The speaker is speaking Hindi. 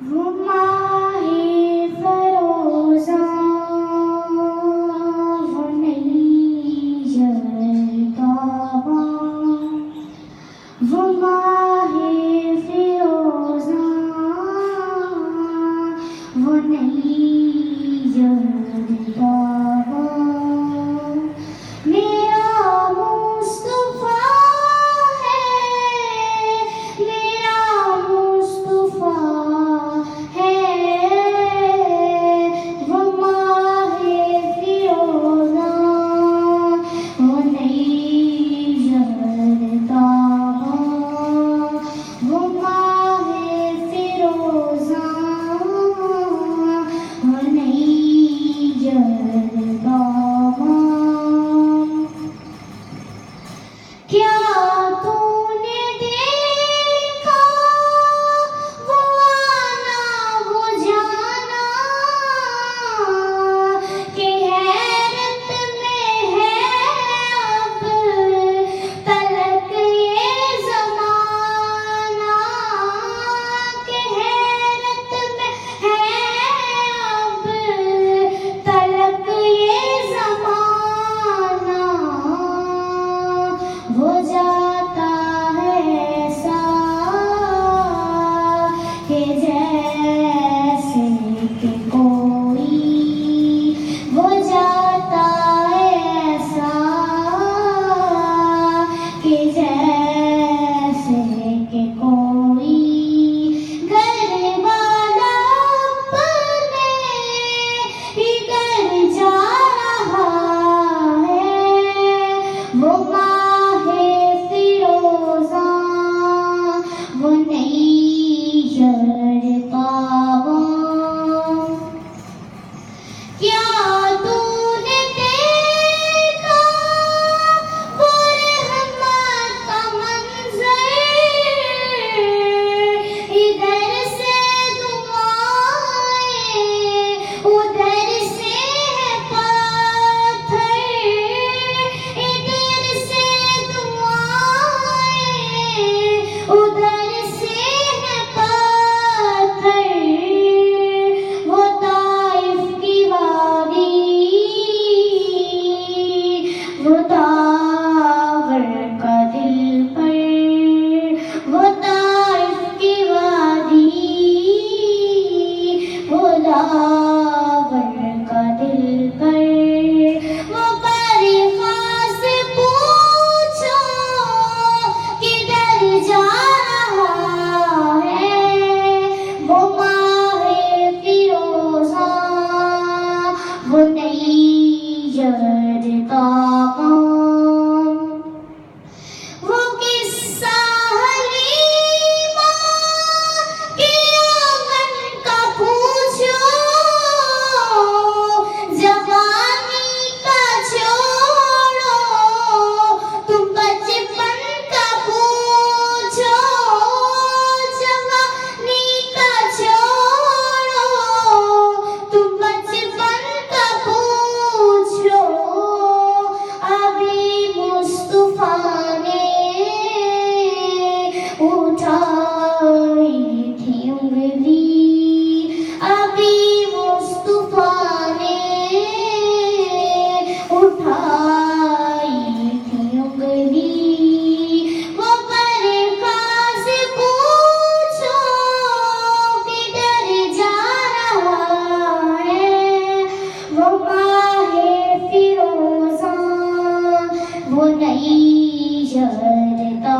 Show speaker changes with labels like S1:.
S1: वो माहे फरोज़ा वो नई जरदावा वो माहे फिरोज़ा वो नई जरदावा मेरा मुस्तफ़ा है मेरा मुस्तफ़ा है वो माहे फिरोज़ा वो नई जरदावा वो माहे फिरोज़ा वो नई जरदावा क्या तूने देखा वो आना वो जाना कि हैरत में है अब तलक ये ज़माना कि हैरत में है अब तलक ये ज़माना हो जाता है ऐसा कि जैसे कि कोई हो जाता है ऐसा कि जैसे कि कोई घर वाला अपने ही घर जा रहा है वो माहे फिरोज़ा वो नई जरदावा क्या तूने देखा वो रहमत का मंज़र इधर से दुआएं उधर से है पत्थर इधर से दुआएं उधर से है पत्थर वो ताइफ की वादी वो दावर का दिल पर वो ताइफ की वादी वो दावर का दिल पर वो परिखा से पूछो किधर जा रहा है वो माहे फिरोज़ा वो नई जरदावा वो किस्सा हलीमा के आंगन का पूछो जवानी का छोड़ो तुम बचपन का पूछो जवानी का छोड़ो तुम बचपन का पूछो अभी मुस्तफ़ा ने उठाई थी उंगली अभी मुस्तफ़ा ने उठाई थी उंगली वो परिखा से पूछो किधर जा रहा है वो माहे फिरोज़ा वो नई जरदा